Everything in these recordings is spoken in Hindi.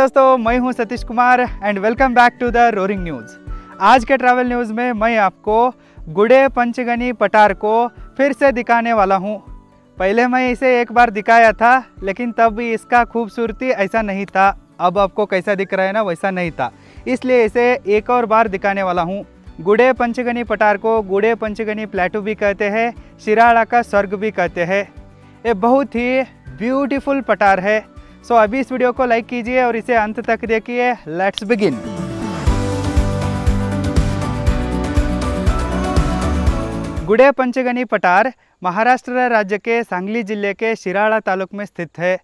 दोस्तों, मैं हूं Satish Kumar and welcome back to the roaring news. आज के ट्रैवल न्यूज़ में मैं आपको गुडे पंचगनी पठार को फिर से दिखाने वाला हूं। पहले मैं इसे एक बार दिखाया था, लेकिन तब भी इसका खूबसूरती ऐसा नहीं था। अब आपको कैसा दिख रहा है ना, वैसा नहीं था, इसलिए इसे एक और बार दिखाने वाला हूँ। गुडे पंचगनी पठार को गुडे पंचगनी प्लेटू भी कहते हैं, शिराला का स्वर्ग भी कहते हैं। ये बहुत ही ब्यूटीफुल पठार है। सो अभी इस वीडियो को लाइक कीजिए और इसे अंत तक देखिए। Let's begin. गुडे पंचगनी पठार महाराष्ट्र राज्य के सांगली जिले के शिराला तालुक में स्थित है।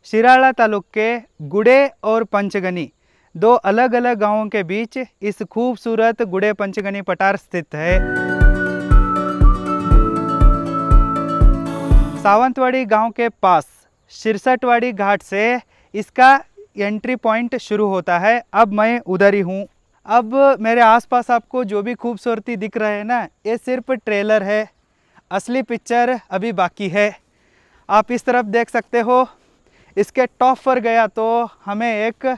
शिराला तालुक के गुडे और पंचगनी दो अलग अलग गांवों के बीच इस खूबसूरत गुडे पंचगनी पठार स्थित है। सावंतवाड़ी गांव के पास शिरसटवाड़ी घाट से इसका एंट्री पॉइंट शुरू होता है। अब मैं उधर ही हूँ। अब मेरे आसपास आपको जो भी खूबसूरती दिख रहा है ना, ये सिर्फ ट्रेलर है, असली पिक्चर अभी बाकी है। आप इस तरफ देख सकते हो। इसके टॉप पर गया तो हमें एक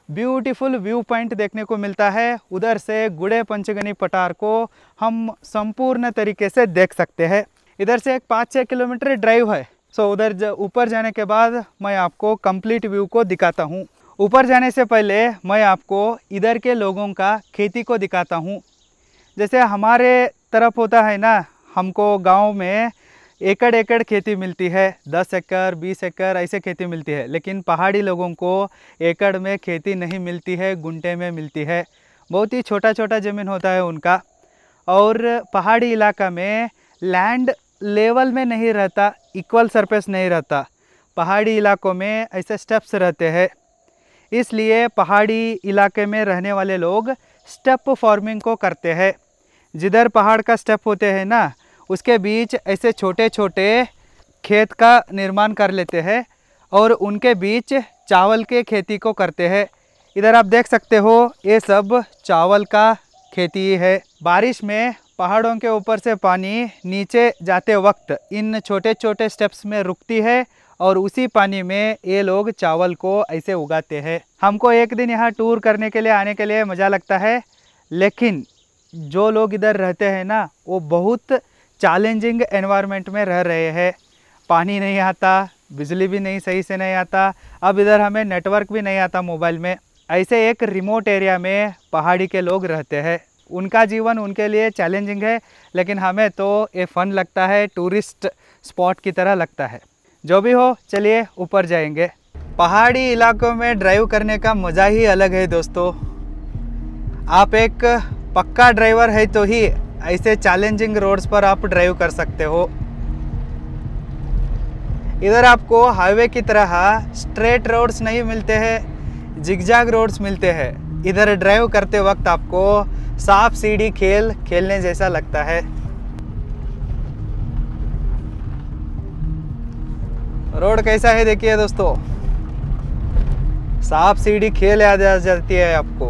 ब्यूटीफुल व्यू पॉइंट देखने को मिलता है। उधर से गुडे पंचगनी पठार को हम संपूर्ण तरीके से देख सकते हैं। इधर से एक 5-6 किलोमीटर ड्राइव है। सो उधर ऊपर जाने के बाद मैं आपको कंप्लीट व्यू को दिखाता हूँ। ऊपर जाने से पहले मैं आपको इधर के लोगों का खेती को दिखाता हूँ। जैसे हमारे तरफ होता है ना, हमको गांव में एकड़ एकड़ खेती मिलती है, 10 एकड़ 20 एकड़ ऐसे खेती मिलती है। लेकिन पहाड़ी लोगों को एकड़ में खेती नहीं मिलती है, गुंटे में मिलती है। बहुत ही छोटा छोटा ज़मीन होता है उनका। और पहाड़ी इलाका में लैंड लेवल में नहीं रहता, इक्वल सरफेस नहीं रहता। पहाड़ी इलाकों में ऐसे स्टेप्स रहते हैं। इसलिए पहाड़ी इलाके में रहने वाले लोग स्टेप फार्मिंग को करते हैं। जिधर पहाड़ का स्टेप होते हैं ना, उसके बीच ऐसे छोटे छोटे खेत का निर्माण कर लेते हैं और उनके बीच चावल के खेती को करते हैं। इधर आप देख सकते हो, ये सब चावल का खेती है। बारिश में पहाड़ों के ऊपर से पानी नीचे जाते वक्त इन छोटे छोटे स्टेप्स में रुकती है और उसी पानी में ये लोग चावल को ऐसे उगाते हैं। हमको एक दिन यहाँ टूर करने के लिए आने के लिए मज़ा लगता है, लेकिन जो लोग इधर रहते हैं ना, वो बहुत चैलेंजिंग एनवायरनमेंट में रह रहे हैं। पानी नहीं आता, बिजली भी नहीं सही से नहीं आता। अब इधर हमें नेटवर्क भी नहीं आता मोबाइल में। ऐसे एक रिमोट एरिया में पहाड़ी के लोग रहते हैं। उनका जीवन उनके लिए चैलेंजिंग है, लेकिन हमें तो ये फ़न लगता है, टूरिस्ट स्पॉट की तरह लगता है। जो भी हो, चलिए ऊपर जाएंगे। पहाड़ी इलाकों में ड्राइव करने का मज़ा ही अलग है दोस्तों। आप एक पक्का ड्राइवर है तो ही ऐसे चैलेंजिंग रोड्स पर आप ड्राइव कर सकते हो। इधर आपको हाईवे की तरह स्ट्रेट रोड्स नहीं मिलते हैं, जिगजैग रोड्स मिलते हैं। इधर ड्राइव करते वक्त आपको सांप सीढ़ी खेलने जैसा लगता है। रोड कैसा है देखिए दोस्तों, सांप सीढ़ी खेल याद आ जाती है आपको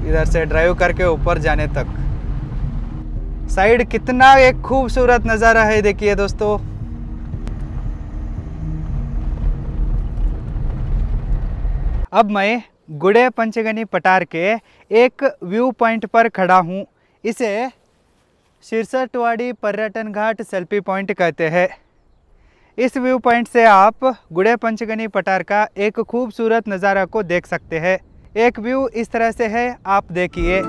इधर से ड्राइव करके ऊपर जाने तक। साइड कितना एक खूबसूरत नज़ारा है देखिए दोस्तों। अब मैं गुडे पंचगनी पठार के एक व्यू पॉइंट पर खड़ा हूँ। इसे शिरसटवाड़ी पर्यटन घाट सेल्फी पॉइंट कहते हैं। इस व्यू पॉइंट से आप गुडे पंचगनी पठार का एक खूबसूरत नज़ारा को देख सकते हैं। एक व्यू इस तरह से है, आप देखिए।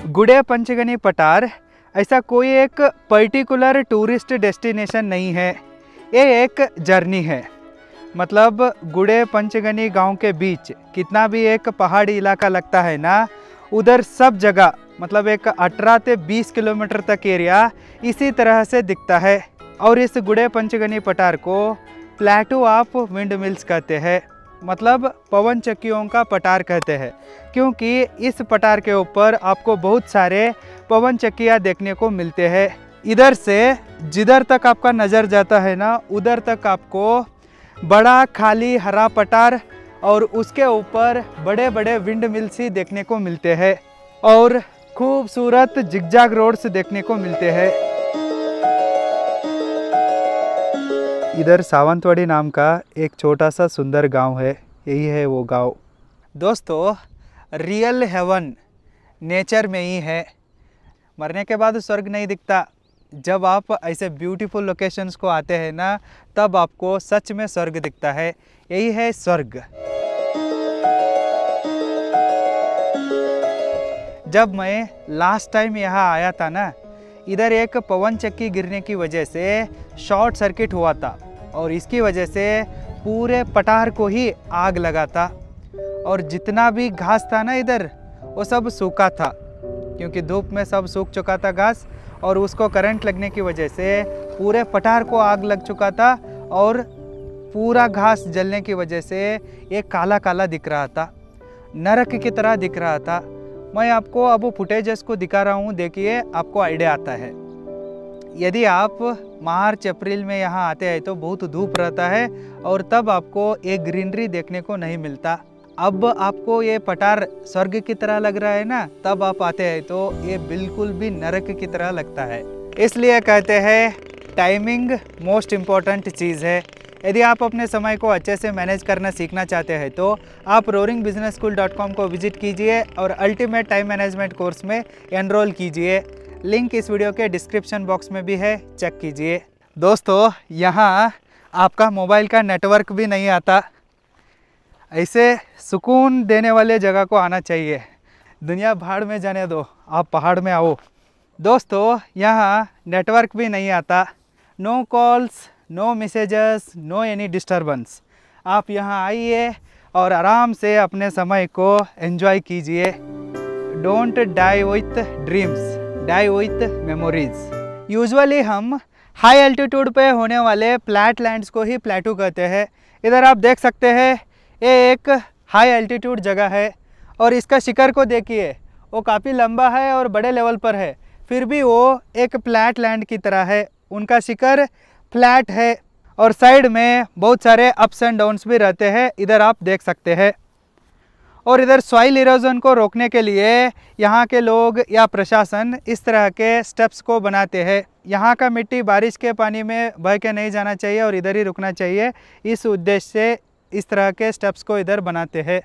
गुडे पंचगनी पठार ऐसा कोई एक पर्टिकुलर टूरिस्ट डेस्टिनेशन नहीं है, ये एक जर्नी है। मतलब गुडे पंचगनी गांव के बीच कितना भी एक पहाड़ी इलाका लगता है ना, उधर सब जगह मतलब एक 18 से 20 किलोमीटर तक एरिया इसी तरह से दिखता है। और इस गुडे पंचगनी पठार को प्लेटू ऑफ विंड मिल्स कहते हैं, मतलब पवन चक्कियों का पठार कहते हैं, क्योंकि इस पठार के ऊपर आपको बहुत सारे पवन चक्कियाँ देखने को मिलते हैं। इधर से जिधर तक आपका नज़र जाता है ना, उधर तक आपको बड़ा खाली हरा पठार और उसके ऊपर बड़े बड़े विंड मिल्स ही देखने को मिलते हैं। और खूबसूरत जिगजाग रोड्स देखने को मिलते हैं। इधर सावंतवाड़ी नाम का एक छोटा सा सुंदर गांव है, यही है वो गांव। दोस्तों, रियल हेवन नेचर में ही है। मरने के बाद स्वर्ग नहीं दिखता। जब आप ऐसे ब्यूटीफुल लोकेशंस को आते हैं ना, तब आपको सच में स्वर्ग दिखता है। यही है स्वर्ग। जब मैं लास्ट टाइम यहाँ आया था ना, इधर एक पवन चक्की गिरने की वजह से शॉर्ट सर्किट हुआ था और इसकी वजह से पूरे पठार को ही आग लगा था। और जितना भी घास था ना इधर, वो सब सूखा था, क्योंकि धूप में सब सूख चुका था घास। और उसको करंट लगने की वजह से पूरे पठार को आग लग चुका था और पूरा घास जलने की वजह से एक काला काला दिख रहा था, नरक की तरह दिख रहा था। मैं आपको अब वो फुटेजेस को दिखा रहा हूँ, देखिए आपको आइडिया आता है। यदि आप मार्च अप्रैल में यहाँ आते हैं तो बहुत धूप रहता है और तब आपको एक ग्रीनरी देखने को नहीं मिलता। अब आपको ये पठार स्वर्ग की तरह लग रहा है ना, तब आप आते हैं तो ये बिल्कुल भी नरक की तरह लगता है। इसलिए कहते हैं टाइमिंग मोस्ट इम्पॉर्टेंट चीज़ है। यदि आप अपने समय को अच्छे से मैनेज करना सीखना चाहते हैं तो आप roaringbusinessschool.com को विजिट कीजिए और अल्टीमेट टाइम मैनेजमेंट कोर्स में एनरोल कीजिए। लिंक इस वीडियो के डिस्क्रिप्शन बॉक्स में भी है, चेक कीजिए। दोस्तों, यहाँ आपका मोबाइल का नेटवर्क भी नहीं आता। ऐसे सुकून देने वाले जगह को आना चाहिए। दुनिया भाड़ में जाने दो, आप पहाड़ में आओ। दोस्तों, यहाँ नेटवर्क भी नहीं आता। No calls, no messages, no any disturbance. आप यहाँ आइए और आराम से अपने समय को एंजॉय कीजिए। Don't die with dreams, die with memories. Usually हम हाई एल्टीट्यूड पे होने वाले फ्लैट लैंड्स को ही प्लेटू कहते हैं। इधर आप देख सकते हैं, ये एक हाई एल्टीट्यूड जगह है और इसका शिखर को देखिए, वो काफ़ी लंबा है और बड़े लेवल पर है, फिर भी वो एक फ्लैट लैंड की तरह है। उनका शिखर फ्लैट है और साइड में बहुत सारे अप्स एंड डाउन्स भी रहते हैं, इधर आप देख सकते हैं। और इधर सॉइल इरोजन को रोकने के लिए यहाँ के लोग या प्रशासन इस तरह के स्टेप्स को बनाते हैं। यहाँ का मिट्टी बारिश के पानी में बह के नहीं जाना चाहिए और इधर ही रुकना चाहिए। इस उद्देश्य से इस तरह के स्टेप्स को इधर बनाते हैं।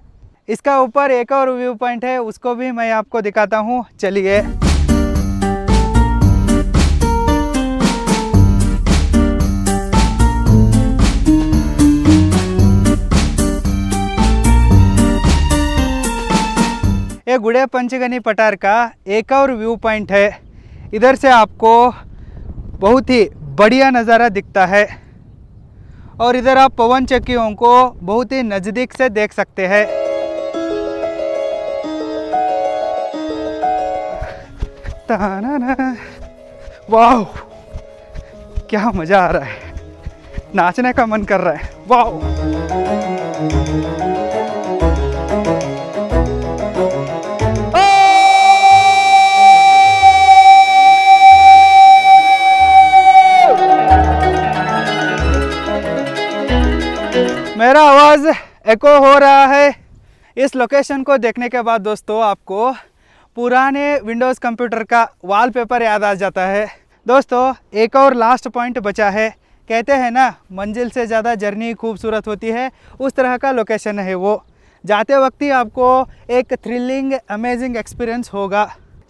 इसका ऊपर एक और व्यू पॉइंट है, उसको भी मैं आपको दिखाता हूँ, चलिए। ये गुड़े पंचगनी पठार का एक और व्यू पॉइंट है। इधर से आपको बहुत ही बढ़िया नज़ारा दिखता है और इधर आप पवन चक्कियों को बहुत ही नज़दीक से देख सकते हैं। वाह, क्या मज़ा आ रहा है, नाचने का मन कर रहा है। वाह, मेरा आवाज़ एको हो रहा है। इस लोकेशन को देखने के बाद दोस्तों आपको पुराने विंडोज़ कंप्यूटर का वॉलपेपर याद आ जाता है। दोस्तों, एक और लास्ट पॉइंट बचा है। कहते हैं ना, मंजिल से ज़्यादा जर्नी खूबसूरत होती है, उस तरह का लोकेशन है वो। जाते वक्त ही आपको एक थ्रिलिंग अमेजिंग एक्सपीरियंस होगा।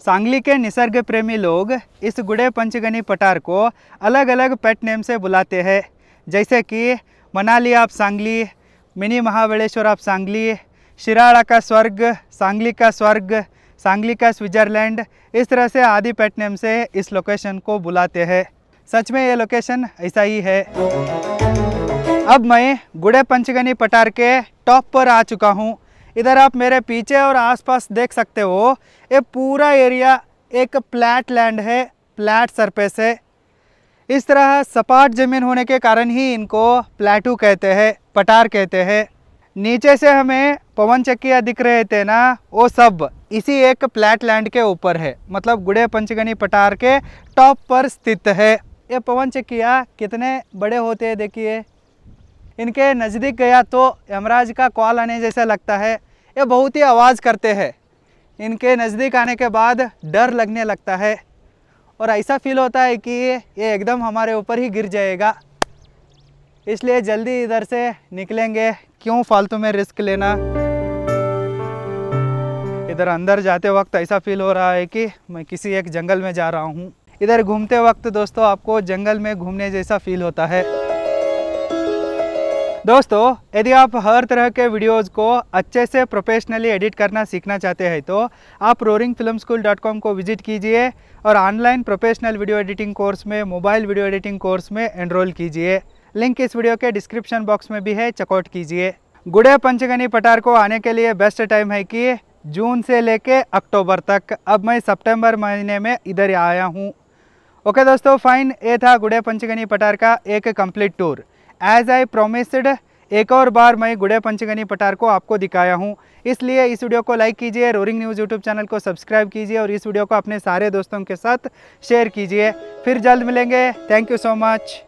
सांगली के निसर्ग प्रेमी लोग इस गुड़े पंचगनी पठार को अलग अलग पेट नेम से बुलाते हैं, जैसे कि मनाली आप सांगली, मिनी महाबलेश्वर आप सांगली, शिराड़ा का स्वर्ग, सांगली का स्वर्ग, सांगली का स्विट्ज़रलैंड। इस तरह से आदि पेट नेम से इस लोकेशन को बुलाते हैं। सच में ये लोकेशन ऐसा ही है। अब मैं गुड़े पंचगनी पठार के टॉप पर आ चुका हूँ। इधर आप मेरे पीछे और आसपास देख सकते हो, ये पूरा एरिया एक फ्लैट लैंड है, फ्लैट सरफेस है। इस तरह सपाट ज़मीन होने के कारण ही इनको प्लेटू कहते हैं, पठार कहते हैं। नीचे से हमें पवन चक्कियाँ दिख रहे थे ना, वो सब इसी एक फ्लैट लैंड के ऊपर है, मतलब गुड़े पंचगनी पठार के टॉप पर स्थित है। ये पवन चक्कियाँ कितने बड़े होते हैं देखिए। इनके नज़दीक गया तो यमराज का कॉल आने जैसा लगता है। ये बहुत ही आवाज़ करते हैं। इनके नज़दीक आने के बाद डर लगने लगता है और ऐसा फील होता है कि ये एकदम हमारे ऊपर ही गिर जाएगा। इसलिए जल्दी इधर से निकलेंगे, क्यों फालतू में रिस्क लेना। इधर अंदर जाते वक्त ऐसा फील हो रहा है कि मैं किसी एक जंगल में जा रहा हूँ। इधर घूमते वक्त दोस्तों आपको जंगल में घूमने जैसा फील होता है। दोस्तों यदि आप हर तरह के वीडियोज़ को अच्छे से प्रोफेशनली एडिट करना सीखना चाहते हैं तो आप roaringfilmschool.com को विजिट कीजिए और online professional video editing course में, मोबाइल वीडियो एडिटिंग कोर्स में एनरोल कीजिए। लिंक इस वीडियो के डिस्क्रिप्शन बॉक्स में भी है, चेकआउट कीजिए। गुड़े पंचगनी पठार को आने के लिए बेस्ट टाइम है कि जून से लेके अक्टूबर तक। अब मैं सितंबर महीने में इधर आया हूँ। ओके दोस्तों फाइन, ये था गुड़े पंचगनी पठार का एक complete tour. As I promised एक और बार मैं गुड़े पंचगनी पठार को आपको दिखाया हूँ, इसलिए इस वीडियो को लाइक कीजिए, रोरिंग न्यूज़ यूट्यूब चैनल को सब्सक्राइब कीजिए और इस वीडियो को अपने सारे दोस्तों के साथ शेयर कीजिए। फिर जल्द मिलेंगे। Thank you so much.